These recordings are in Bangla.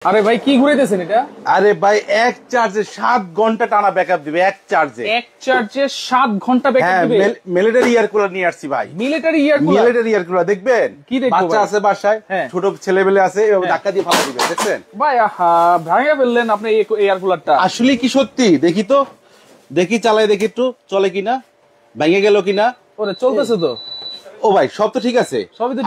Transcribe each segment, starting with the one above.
আরে ভাই কি ঘুরাইতেছেন এটা? আরে ভাই এক চার্জে 7 ঘন্টা টানা ব্যাকআপ দিবে। এক চার্জে 7 ঘন্টা ব্যাকআপ দিবে। মিলিটারি এয়ার কুলার নিয়ে আসছি ভাই। মিলিটারি এয়ার কুলার দেখবেন কি দেখবো? বাচ্চা আছে বাসায়, ছোট ছেলেবেলে আছে, এভাবে ধাক্কা দিয়ে ফালা দিবে। দেখছেন ভাই? ভাঙা ফেললেন আপনি এয়ার কুলারটা। আসলে কি সত্যি? দেখি তো, দেখি চালাই, দেখি একটু চলে কিনা, ভেঙে গেল কিনা। ওরে চলতেছে তো। ও ভাই সব তো ঠিক আছে।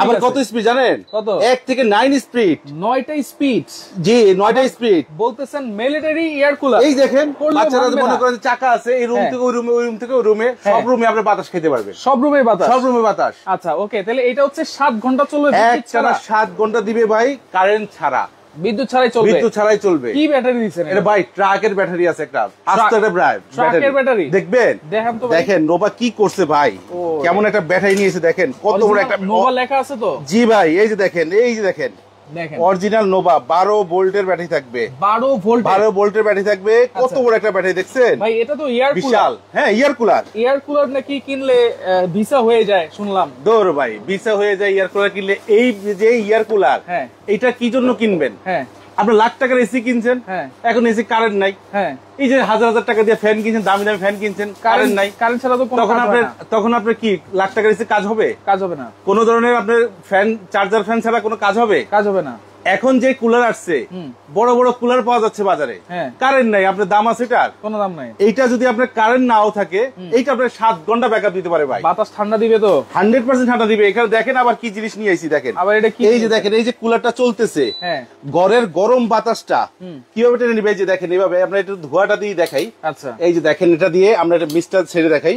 আবার কত স্পিড জানেন? কত? 1 থেকে 9 স্পিড। 9টা স্পিড? জি 9টা স্পিড। বলতেছেন মিলিটারি এয়ার কুলার। এই দেখেন বাচ্চারা মনে করেন চাকা আছে, এই রুম থেকে ওই রুমে, ওই রুম থেকে ওই রুমে, সব রুমে আপনি বাতাস খেতে পারবেন। সব রুমে বাতাস? সব রুমে বাতাস। আচ্ছা ওকে, তাহলে এটা হচ্ছে 7 ঘন্টা চলবে একটানা 7 ঘন্টা দিবে ভাই, কারেন্ট ছাড়া, বিদ্যুৎ ছাড়াই চলবে। বিদ্যুৎ ছাড়াই চলবে। কি ব্যাটারি দিচ্ছেন এটা? ভাই ট্রাকের ব্যাটারি আছে একটা, আস্তে একটা ট্রাকের ব্যাটারি। দেখবেন, দেখেন তো, দেখেন নোভা কি করছে ভাই, কেমন একটা ব্যাটারি নিয়েছে দেখেন, কত বড় একটা নোভা লেখা আছে তো। জি ভাই এই যে দেখেন, এই যে দেখেন অরিজিনাল নোভা 12 ভোল্টের ব্যাটারি থাকবে। 12 ভোল্টের ব্যাটারি থাকবে। কত বড় একটা ব্যাটারি দেখছেন ভাই? এটা তো এয়ার কুলার। বিশাল। হ্যাঁ এয়ার কুলার। এয়ার কুলার নাকি কিনলে ভিসা হয়ে যায় শুনলাম। দৌড় ভাই, ভিসা হয়ে যায় এয়ার কুলার কিনলে। এই যে এয়ার কুলার, এটা কি জন্য কিনবেন? আপনি লাখ টাকার এসি কিনছেন, এখন এসি কারেন্ট নাই। এই যে হাজার হাজার টাকা দিয়ে ফ্যান কিনছেন, দামি দামি ফ্যান কিনছেন, কারেন্ট নাই। কারেন্ট ছাড়া তো তখন আপনার কি লাখ টাকার এসি কাজ হবে? কাজ হবে না। কোন ধরনের আপনার ফ্যান, চার্জার ফ্যান ছাড়া কোনো কাজ হবে? কাজ হবে না। এখন যে কুলার আসছে, বড় বড় কুলার পাওয়া যাচ্ছে বাজারে, কারেন্ট নাই, আপনার দাম আছে এটার? কোনো দাম নাই। এইটা যদি আপনার কারেন্ট নাও থাকে, এইটা আপনার 7 ঘন্টা ব্যাকআপ দিতে পারে ভাই। বাতাস ঠান্ডা দিবে তো? 100% ঠান্ডা দিবে। এখানে দেখেন আবার কি জিনিস নিয়ে আইছি দেখেন। আবার এটা কি? এই যে দেখেন, এই যে কুলারটা চলতেছে, ঘরের গরম বাতাসটা কিভাবে টেনে নিবে। এই যে দেখেন, এইভাবে আমরা একটু ধোঁয়াটা দিয়ে দেখাই। আচ্ছা এই যে দেখেন, এটা দিয়ে আমরা একটা মিস্টার ছেড়ে দেখাই।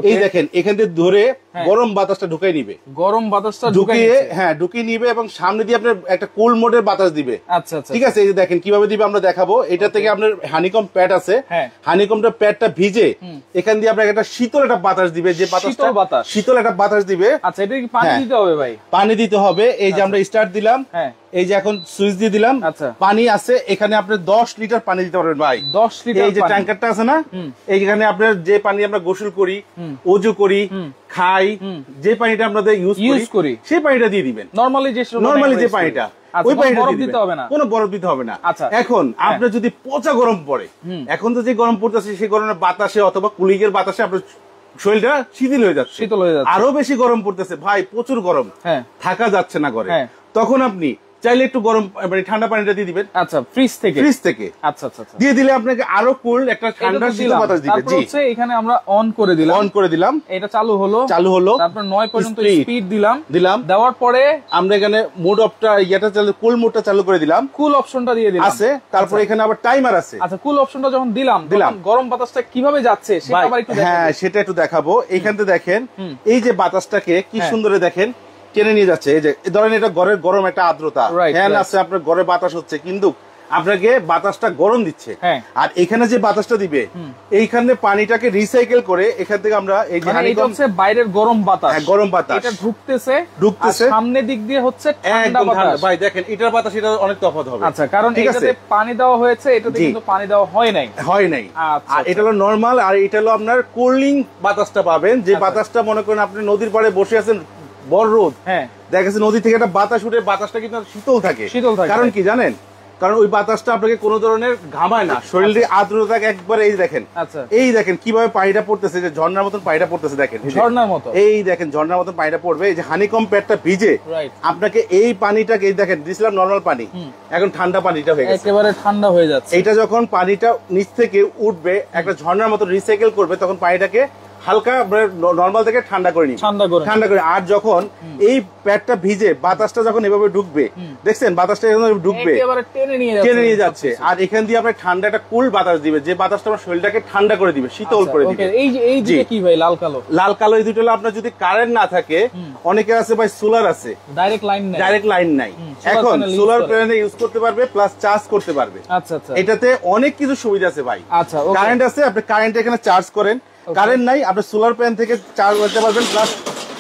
এই দেখেন, এখান দিয়ে ধরে গরম বাতাসটা ঢুকাই নিবে। গরম বাতাসটা ঢুকিয়ে, ঢুকিয়ে নিবে এবং সামনে দিয়ে আপনার একটা কুল মোডের বাতাস দিবে। আচ্ছা আচ্ছা, ঠিক আছে। এই যে দেখেন কিভাবে দিবে আমরা দেখাবো। এটা থেকে আপনার হানিকম প্যাড আছে, হানিকমটা প্যাডটা ভিজে এখান দিয়ে আপনাকে একটা শীতল একটা বাতাস দিবে, যে বাতাসটা শীতল একটা বাতাস দিবে। আচ্ছা, এটা কি পানি দিতে হবে ভাই? পানি দিতে হবে। এই যে আমরা স্টার্ট দিলাম, এই যে এখন সুইচ দিয়ে দিলাম, পানি আছে এখানে। আপনি 10 লিটার পানি দিতে পারবেন ভাই। 10 লিটার? এই যে ট্যাঙ্কারটা আছে না, এইখানে আপনার যে পানি আমরা গোসল করি, ওযু করি, খাই, যে পানিটা আমরা ইউজ করি, সেই পানিটা দিয়ে দিবেন। নরমালি যে পানিটা, ওই পানিটা দিতে হবে না, কোনো বরফ দিতে হবে না। এখন আপনার যদি পচা গরম পড়ে, এখন তো যে গরম পড়তেছে, সেই গরমের বাতাসে অথবা কুলিং এর বাতাসে আপনার শরীরটা শীতল হয়ে যাচ্ছে, আরো বেশি গরম পড়তেছে ভাই, প্রচুর গরম, থাকা যাচ্ছে না ঘরে, তখন আপনি চাইলে একটু গরম মানে ঠান্ডা পানিটা দিয়ে দিবেন। আচ্ছা, ফ্রিজ থেকে। আচ্ছা আচ্ছা, দিয়ে দিলে আপনাকে আরো কুল একটা ঠান্ডা শীতল বাতাস দিবে। জি, হচ্ছে এখানে আমরা অন করে দিলাম, এটা চালু হলো, তারপর 9 পর্যন্ত স্পিড দিলাম। দেওয়ার পরে আমরা এখানে মোড অফটা, এটা চালু, কুল মোডটা চালু করে দিলাম, কুল অপশনটা দিয়ে দিলাম আছে। তারপর এখানে আবার টাইমার আছে। আচ্ছা, কুল অপশনটা যখন দিলাম গরম বাতাসটা কিভাবে যাচ্ছে সেটা আবার একটু দেখাবো। হ্যাঁ, সেটা একটু দেখাবো। এইখান থেকে দেখেন, এই যে বাতাসটাকে কি সুন্দর দেখেন টেনে নিয়ে যাচ্ছে। এই যে ধরেন, এটা ঘরের গরম একটা আর্দ্রতা, ফ্যান আছে, আপনার ঘরে বাতাস হচ্ছে, কিন্তু আপনাকে বাতাসটা গরম দিচ্ছে। আর এখানে যে বাতাসটা দিবে, এইখানে পানিটাকে রিসাইকেল করে এখান থেকে আমরা এই যে এটা হচ্ছে বাইরের গরম বাতাস, এটা ঢুকতেছে, সামনের দিক দিয়ে হচ্ছে ঠান্ডা বাতাস। ভাই দেখেন, এটার বাতাস এটা অনেক তফাৎ হবে। আচ্ছা, কারণ এটাতে পানি দেওয়া হয়েছে, এটাতে কিন্তু পানি দেওয়া হয় নাই। আর এটা হলো নরমাল, আর এটা হলো আপনার কুলিং বাতাসটা পাবেন, যে বাতাসটা মনে করেন আপনি নদীর পাড়ে বসে আছেন, বড় রোদ, দেখা যাচ্ছে নদী থেকে একটা বাতাস উঠে, বাতাসটা কিন্তু শীতল থাকে। কারণ কি জানেন? কারণ ওই বাতাসটা আপনাকে কোনো ধরনের ঘামায় না, শরীরে আর্দ্রতা একবারে। এই দেখেন, এই দেখেন কিভাবে পানিটা পড়তেছে, যে ঝর্ণার মতন পানিটা পড়তেছে, দেখেন ঝর্ণার মতো। এই দেখেন ঝর্ণার মতন পানিটা পড়বে। এই যে হানিকম প্যাডটা ভিজে আপনাকে এই পানিটাকে, এই দেখেন দিছিলাম নরমাল পানি, এখন ঠান্ডা পানিটা হয়ে গেছে, একেবারে ঠান্ডা হয়ে যাচ্ছে। এইটা যখন পানিটা নিচ থেকে উঠবে, একটা ঝর্ণার মতো রিসাইকেল করবে, তখন পানিটাকে হালকা নরমাল থেকে ঠান্ডা করে। আর যখন এই প্যাডটা ভিজে, বাতাসটা যখন এভাবে ঢুকবে, দেখছেন বাতাসটা ঢুকবে, টেনে নিয়ে যাচ্ছে, আর এখান দিয়ে আপনার ঠান্ডা একটা কুল বাতাস দিবে, যে বাতাসটা আমার শরীরটাকে ঠান্ডা করে দিবে, শীতল করে দিবে। এই যে কি ভাই, লাল কালো এই দুটো হলো আপনার যদি কারেন্ট না থাকে, অনেকের আছে ভাই সোলার আছে, ডাইরেক্ট লাইন নাই, এখন সোলার প্যানেল ইউজ করতে পারবে, প্লাস চার্জ করতে পারবে। আচ্ছা আচ্ছা, এটাতে অনেক কিছু সুবিধা আছে ভাই। আচ্ছা, কারেন্ট আছে, আপনি কারেন্ট এখানে চার্জ করেন, কারেন্ট নাই, আপনি সোলার প্যানেল থেকে চার্জ করতে পারবেন, প্লাস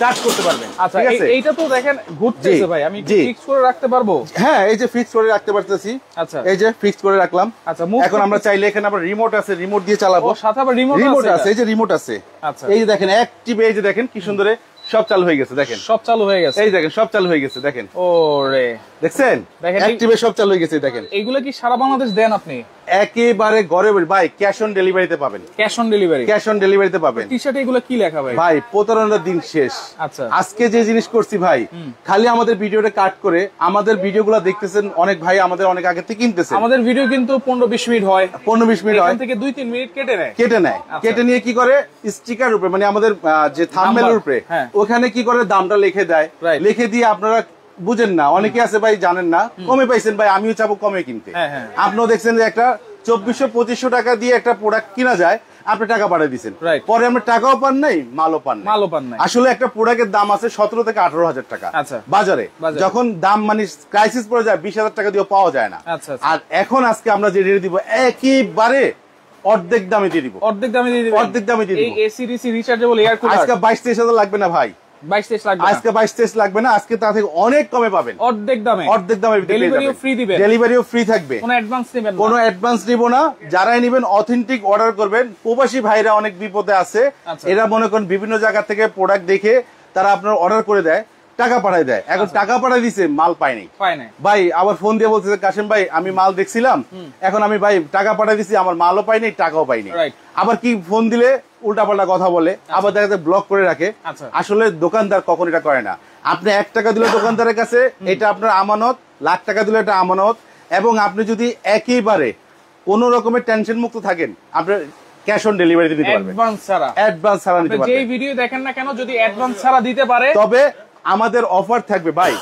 চার্জ করতে পারবেন। আচ্ছা, এইটা তো দেখেন ঘুরতেছে ভাই, আমি ফিক্স করে রাখতে পারবো? হ্যাঁ, এই যে ফিক্স করে রাখতে পারতেছি। আচ্ছা, এই যে ফিক্স করে রাখলাম। আচ্ছা, এখন আমরা চাইলে এখানে আবার রিমোট আছে, রিমোট দিয়ে চালাবো। সাথে আবার রিমোট আছে, এই যে রিমোট আছে। আচ্ছা, এই যে দেখেন অ্যাক্টিভ, এই যে দেখেন কি সুন্দর সব চালু হয়ে গেছে দেখেন, সব চালু হয়ে গেছে, এই দেখেন সব চালু হয়ে গেছে দেখেন। ওরে দেখছেন, অ্যাক্টিভে সব চালু হয়ে গেছে দেখেন। এইগুলো কি সারা বাংলাদেশ দেন আপনি? একেবারে ঘরে ভাই ক্যাশ অন ডেলিভারিতে পাবেন, cash on delivery, cash on ডেলিভারিতে পাবেন। টি-শার্টে এগুলো কি লেখা ভাই? ভাই প্রতারণার দিন শেষ। আচ্ছা, আজকে যে জিনিস করছি ভাই, খালি আমাদের ভিডিওটা কাট করে আমাদের ভিডিওগুলো দেখতেছেন অনেক ভাই, আমাদের অনেক আগে থেকে কিনতেছে। আমাদের ভিডিও কিন্তু 15-20 মিনিট হয়, 15-20 মিনিট হয়, এখান থেকে 2-3 মিনিট কেটে নেয়, কেটে নিয়ে কি করে স্টিকার উপরে মানে আমাদের যে থাম্বনেলের উপরে ওখানে কি করে দামটা লিখে দেয়, লিখে দিয়ে আপনারা বুঝেন না, অনেকে আছে ভাই জানেন না, কমে পাইছেন ভাই, আমিও চাবো কমে কিনতে। আপনিও দেখছেন যে একটা 2400-2500 টাকা দিয়ে একটা প্রোডাক্ট কিনা যায়, আপনি টাকা পাঠিয়ে দিচ্ছেন, পরে আমরা টাকাও পান নাই, মালও পান নাই। আসলে একটা প্রোডাক্টের দাম আছে 17 থেকে 18,000 টাকা বাজারে, যখন দাম মানে ক্রাইসিস পড়ে যায় 20,000 টাকা দিয়েও পাওয়া যায় না। আর এখন আজকে আমরা যে রেট দিব একেবারে অর্ধেক দামে দিয়ে দিব, অর্ধেক দামে দিয়ে দিব, অর্ধেক দামে দিয়ে দিব। এই AC DC rechargeable air cooler আজকে 22-23 লাগবে না ভাই, 22-23 লাগবে, আজকে 22-23 লাগবে না, আজকে তা থেকে অনেক কমে পাবেন, অর্ধেক দামে, অর্ধেক দামে ডেলিভারিও ফ্রি দিবেন, ডেলিভারিও ফ্রি থাকবে, কোনো অ্যাডভান্স নেবেন না, কোনো অ্যাডভান্স নিব না। যারাই নেবেন অথেন্টিক অর্ডার করবেন। প্রবাসী ভাইরা অনেক বিপদে আছে, এরা মনে করেন বিভিন্ন জায়গা থেকে প্রোডাক্ট দেখে তারা আপনার অর্ডার করে দেয়, টাকা পাঠায় দেয়, এখন টাকা পাঠায় দিছে মাল পায় নাই ভাই, আবার ফোন দিয়ে বলতেছে কাশেম ভাই আমি মাল দেখছিলাম, এখন আমি ভাই টাকা পাঠায় দিছি, আমার মালও পাই নাই টাকাও পাই নাই। আবার কি ফোন দিলে উল্টাপাল্টা কথা বলে, আবার দেখা যায় ব্লক করে রাখে। আসলে দোকানদার কখন এটা করে না, আপনি 1 টাকা দিলে দোকানদারের কাছে এটা আপনার আমানত, লাখ টাকা দিলে এটা আমানত। এবং আপনি যদি একেবারে কোনো রকমের টেনশন মুক্ত থাকেন, আপনার ক্যাশ অন ডেলিভারি দিতে পারবেন, অ্যাডভান্স ছাড়া নিতে পারবেন। যেই ভিডিও দেখেন না কেন যদি অ্যাডভান্স ছাড়া দিতে পারে, তবে আমাদের অফার থাকবে ভাই,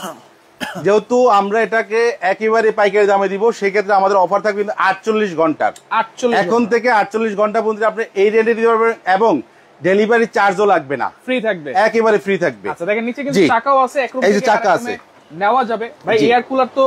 যেহেতু আমরা এটাকে একেবারে পাইকারি দামে দিব, সেক্ষেত্রে আমাদের অফার থাকবে 48 ঘন্টার, এখন থেকে 48 ঘন্টা পর্যন্ত আপনি এই রেটে দিতে পারবেন এবং ডেলিভারি চার্জও লাগবে না, ফ্রি থাকবে, একেবারে ফ্রি থাকবে। আচ্ছা দেখেন নিচে কিন্তু চাকাও আছে, এই যে চাকা আছে, নেওয়া যাবে ভাই। এয়ার কুলার তো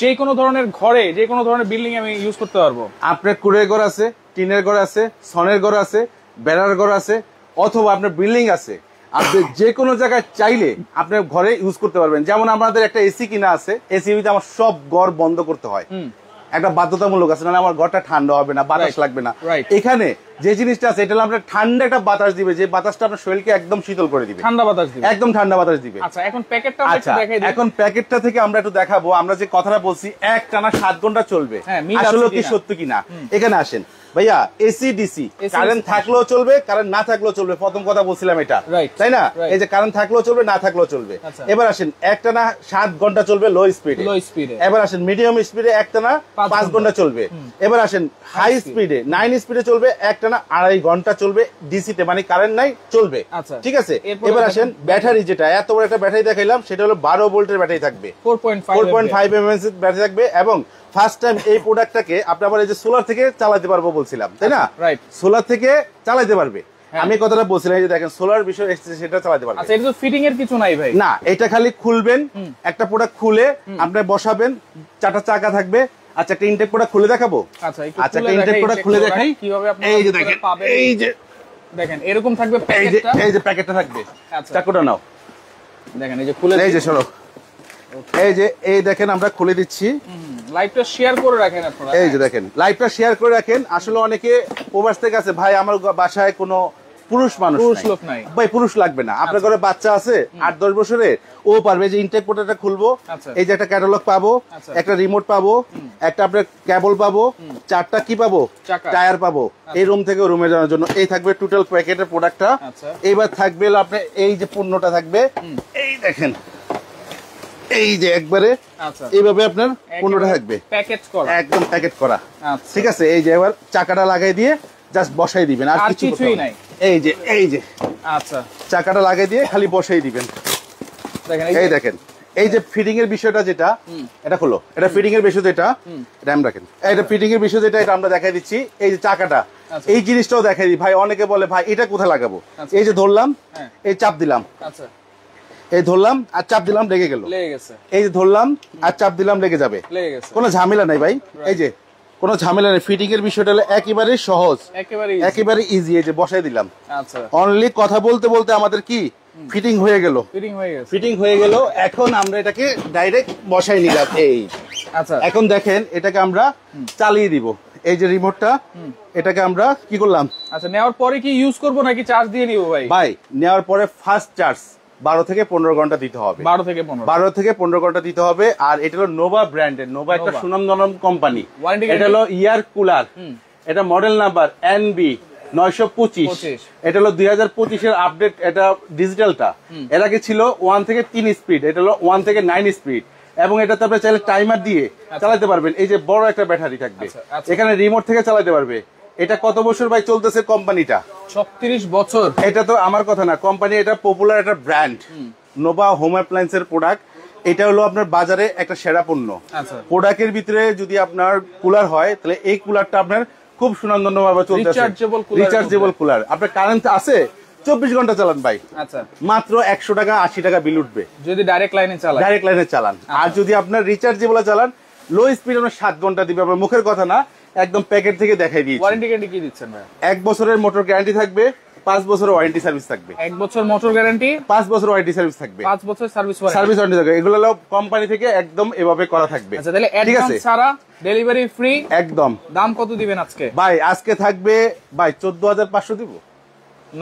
যে কোনো ধরনের ঘরে, যে কোনো ধরনের বিল্ডিং আমি ইউজ করতে পারবো। আপনার কুড়ের ঘর আছে, টিনের ঘর আছে, সনের ঘর আছে, বেড়ার ঘর আছে, অথবা আপনার বিল্ডিং আছে, আপনি যে কোনো জায়গায় চাইলে আপনার ঘরে ইউজ করতে পারবেন। যেমন আমাদের একটা এসি কিনা আছে, এসি আমার সব ঘর বন্ধ করতে হয়, একটা বাধ্যতামূলক আছে, না আমার ঘরটা ঠান্ডা হবে না, বাতাস লাগবে না। এখানে যে জিনিসটা আছে এটা আপনার ঠান্ডা একটা বাতাস দিবে, যে বাতাসটা আপনার শরীরকে একদম শীতল করে দিবে, ঠান্ডা বাতাস দিবে, একদম ঠান্ডা বাতাস দিবে। আচ্ছা এখন প্যাকেটটা আমরা একটু দেখাই দিই। এখন প্যাকেটটা থেকে আমরা একটু দেখাবো, আমরা যে কথাটা বলছি এক টানা 7 ঘন্টা চলবে, আসলে কি সত্য কিনা। এখানে আসেন ভাইয়া, এসি ডিসি কারেন্ট থাকলেও চলবে, কারেন্ট না থাকলেও চলবে, প্রথম কথা বলছিলাম এটা, তাই না? এই যে কারেন্ট থাকলেও চলবে, না থাকলেও চলবে। এবার আসেন একটানা 7 ঘন্টা চলবে লো স্পিডে, এবার আসেন মিডিয়াম স্পিডে একটানা 5 ঘন্টা চলবে, এবার আসেন হাই স্পিডে 9 স্পিডে চলবে, একটানা 2.5 ঘন্টা চলবে ডিসিতে, মানে কারেন্ট নাই চলবে, ঠিক আছে? এবার আসেন ব্যাটারি, যেটা এত বড় একটা ব্যাটারি দেখাইলাম সেটা হলো 12 ভোল্টের ব্যাটারি থাকবে, 4.5 mAh ব্যাটারি থাকবে। এবং ফার্স্ট টাইম এই প্রোডাক্টটাকে আপনি আবার এই যে সোলার থেকে চালাতে পারবো বলছিলাম, তাই না? সোলার থেকে চালাতে পারবে, আমি কথাটা বলছিলাম, এই যে দেখেন সোলার বিষয় সেটা চালাতে পারবে। আচ্ছা এটা তো ফিটিং এর কিছু নাই ভাই, না, এটা খালি খুলবেন, একটা প্রোডাক্ট খুলে আপনি বসাবেন, 4টা চাকা থাকবে। আচ্ছা একটা ইনটেক প্রোডাক্ট খুলে দেখাবো, আচ্ছা একটা ইনটেক প্রোডাক্ট খুলে দেখাই কিভাবে আপনি এই যে দেখেন, এই যে দেখেন এরকম থাকবে প্যাকেটটা, এই যে প্যাকেটটা থাকবে। আচ্ছা চাকুটা নাও, দেখেন এই যে খুলে, এই যে সরো, এই যে এই দেখেন আমরা খুলে দিচ্ছি, লাইভটা শেয়ার করে রাখেন আপনারা, এই যে দেখেন লাইভটা শেয়ার করে রাখেন। আসলে অনেকে প্রবাস থেকে আছে, ভাই আমার বাসায় কোনো পুরুষ মানুষ লোক নাই, ভাই পুরুষ লাগবে না, আপনার ঘরে বাচ্চা আছে 8-10 বছরে, ও পারবে। যে ইনটেক পোর্টটা খুলবো, এই যে একটা ক্যাটালগ পাবো, একটা রিমোট পাবো, একটা আপনার কেবল পাবো, 4টা কি পাবো, টায়ার পাবো, এই রুম থেকে রুমে যাওয়ার জন্য। এই থাকবে টোটাল প্যাকেটের প্রোডাক্টটা। এবার থাকবে আপনার এই যে পণ্যটা থাকবে, এই দেখেন এই যে একবারে এইভাবে আপনার পণ্যটা থাকবে প্যাকেট করা, একদম প্যাকেট করা, ঠিক আছে? এই যে এবার চাকাটা লাগাই দিয়ে জাস্ট বসাই দিবেন, আর কিছুই নাই। এই যে আচ্ছা চাকাটা লাগাই দিয়ে খালি বসাই দিবেন। দেখেন এই দেখেন এই যে ফিটিং এর বিষয়টা, যেটা এটা হলো এটা ফিটিং এর বিষয়, যেটা এটা আমরা রাখেন, এটা ফিটিং এর বিষয় যেটা, এটা আমরা দেখাই দিচ্ছি। এই যে চাকাটা, এই জিনিসটাও দেখাই দিই ভাই, অনেকে বলে ভাই এটা কোথায় লাগাবো, এই যে ধরলাম, এই চাপ দিলাম, আচ্ছা এই ধরলাম আর চাপ দিলাম, লেগে গেল, এই যে ধরলাম আর চাপ দিলাম, লেগে যাবে, কোনো ঝামেলা নাই ভাই। এই যে কোনো ঝামেলা নেই, ফিটিং এর বিষয়টা হলো একেবারে সহজ, একেবারে ইজি। এই যে বসাই দিলাম, আচ্ছা অনলি কথা বলতে বলতে আমাদের কি ফিটিং হয়ে গেল, ফিটিং হয়ে গেল। এখন আমরা এটাকে ডাইরেক্ট বসাই নিলাম, এই আচ্ছা এখন দেখেন এটাকে আমরা চালিয়ে দিব। এই যে রিমোটটা, এটাকে আমরা কি করলাম, আচ্ছা নেওয়ার পরে কি ইউজ করব নাকি চার্জ দিয়ে নিব ভাই? ভাই নেওয়ার পরে ফার্স্ট চার্জ 12 থেকে 15 ঘন্টা দিতে হবে। 12 থেকে 15 ঘন্টা দিতে হবে। আর এটা হলো নোভা ব্র্যান্ডের, নোভা একটা সুনামধন্য কোম্পানি। এটা হলো ইয়ার কুলার, এটা মডেল নাম্বার NB 925। এটা হলো 2025 এর আপডেট, এটা ডিজিটালটা। এর আগে ছিল 1 থেকে 3 স্পিড, এটা হলো 1 থেকে 9 স্পিড। এবং এটাতে আপনি চাইলে টাইমার দিয়ে চালাতে পারবেন। এই যে বড় একটা ব্যাটারি থাকবে, এখানে রিমোট থেকে চালাতে পারবে। এটা কত বছর ভাই চলতেছে কোম্পানিটা? 36 বছর। এটা তো আমার কথা না, কোম্পানি এটা পপুলার একটা ব্র্যান্ড, নোভা হোম অ্যাপ্লায়েন্সের প্রোডাক্ট। এটা হলো আপনার বাজারে একটা সেরা পণ্য। প্রোডাক্টের ভিতরে যদি আপনার কুলার হয়, তাহলে এই কুলারটা আপনার খুব সুনামধন্য ভাবে চলতেছে। Rechargeable cooler. আপনার কারেন্ট আছে, 24 ঘন্টা চালান ভাই, মাত্র 100 টাকা 80 টাকা বিল উঠবে যদি ডাইরেক্ট লাইনে চালান। আর যদি আপনার রিচার্জেবল চালান, লো স্পিড আপনার 7 ঘন্টা দিবে। আপনার মুখের কথা না, একদম প্যাকেট থেকে দেখাই দিয়েছি। ওয়ারেন্টি গ্যারান্টি কি দিচ্ছেন ভাই? 1 বছরের মোটর গ্যারান্টি থাকবে, 5 বছরের ওয়ারেন্টি সার্ভিস থাকবে। 1 বছর মোটর গ্যারান্টি, 5 বছর ওয়ারেন্টি সার্ভিস থাকবে, 5 বছর সার্ভিস ওয়ারেন্টি থাকবে। এগুলো হলো কোম্পানি থেকে একদম এভাবে করা থাকবে। আচ্ছা, তাহলে অ্যাডভান্স ছাড়া ডেলিভারি ফ্রি একদম। দাম কত দিবেন আজকে ভাই? আজকে থাকবে ভাই 14,500 দিব।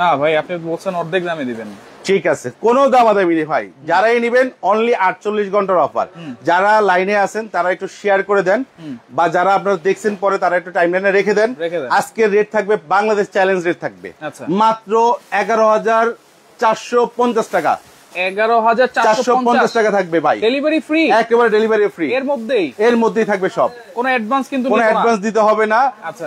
না ভাই, আপনি বলছেন অর্ধেক দামে দিবেন। ঠিক আছে, কোনো দামাদামি নেই ভাই। যারাই নেবেন অনলি 48 ঘন্টার অফার। যারা লাইনে আছেন তারা একটু শেয়ার করে দেন, বা যারা আপনারা দেখছেন পরে তারা একটু টাইমলাইনে রেখে দেন। আজকের রেট থাকবে, বাংলাদেশ চ্যালেঞ্জ রেট থাকবে মাত্র 11,450 টাকা। 11,450 টাকা থাকবে ভাই, ডেলিভারি ফ্রি, একেবারে ডেলিভারি ফ্রি। এর মধ্যেই থাকবে সব, কোনো অ্যাডভান্স কিন্তু কোনো অ্যাডভান্স দিতে হবে না।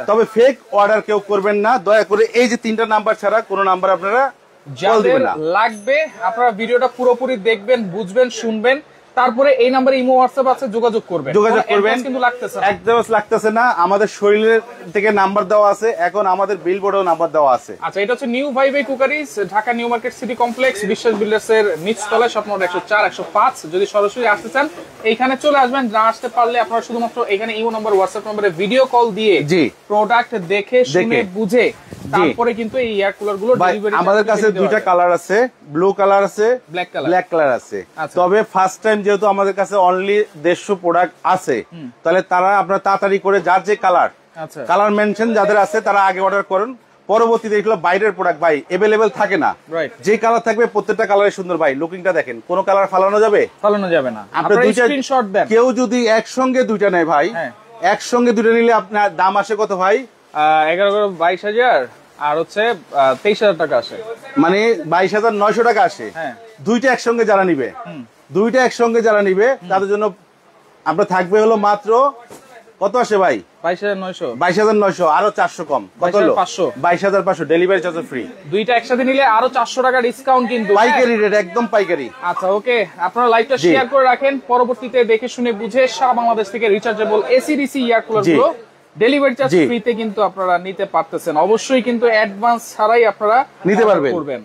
তবে ফেক অর্ডার কেউ করবেন না দয়া করে। এই যে 3টা নাম্বার ছাড়া কোনো নাম্বার আপনারা যাদের লাগবে, আপনারা ভিডিওটা পুরোপুরি দেখবেন, বুঝবেন, শুনবেন, তারপরে এই নাম্বারে ইমো হোয়াটসঅ্যাপ আছে, যোগাযোগ করবেন। কিন্তু লাগতেছে না, আমাদের শরীরের থেকে নাম্বার দেওয়া আছে, এখন আমাদের বিলবোর্ডেও নাম্বার দেওয়া আছে। আচ্ছা, এটা হচ্ছে new vibe cookeries, Dhaka new market city complex, Biswas builders এর নিচতলায়, শপ নম্বর 104 105। যদি সরাসরি আসতে চান এইখানে চলে আসবেন। না আসতে পারলে আপনারা শুধুমাত্র এখানে ইমো নাম্বার, হোয়াটসঅ্যাপ নম্বরে ভিডিও কল দিয়ে প্রোডাক্ট দেখে শুনে বুঝে তারপরে কিন্তু এই এয়ার কুলার গুলো ডেলিভারি। আমাদের কাছে দুইটা কালার আছে, ব্লু কালার আছে, ব্ল্যাক কালার আছে। তবে ফার্স্ট টাইম যেহেতু আমাদের কাছে অনলি 150 প্রোডাক্ট আছে, তাহলে তারা আপনারা তাড়াতাড়ি করে যার যে কালার মেনশন যাদের আছে তারা আগে অর্ডার করুন। পরবর্তীতে এগুলো বাইরের প্রোডাক্ট ভাই এভেলেবেল থাকে না, যে কালার থাকবে প্রত্যেকটা কালারে সুন্দর ভাই। লুকিংটা দেখেন, কোন কালার ফালানো যাবে না। আপনারা স্ক্রিনশট দেন। কেউ যদি একসঙ্গে দুইটা নেয় ভাই, একসঙ্গে দুইটা নিলে আপনার দাম আসে কত ভাই? 22,000 আর হচ্ছে 23,000 টাকা আসে, মানে 22,900 টাকা আসে। দুইটা একসঙ্গে যারা নিবে তাদের জন্য আপনার থাকবে হলো মাত্র কত আসে ভাই? 22,900 আরো 400 কম, কত হলো? 22,500 ডেলিভারি চার্জ ফ্রি। দুইটা একসাথে নিলে আরো 400 টাকা ডিসকাউন্ট, কিন্তু পাইকারি রেট, একদম পাইকারি। আচ্ছা, ওকে, আপনারা লাইভটা শেয়ার করে রাখেন। পরবর্তীতে দেখে শুনে বুঝে সারা বাংলাদেশ থেকে রিচার্জেবল এসি/ডিসি এয়ার কুলার গুলো ডেলিভারি চার্জ ফ্রিতে কিন্তু আপনারা নিতে পারতেছেন। অবশ্যই কিন্তু অ্যাডভান্স ছাড়াই আপনারা নিতে পারবেন।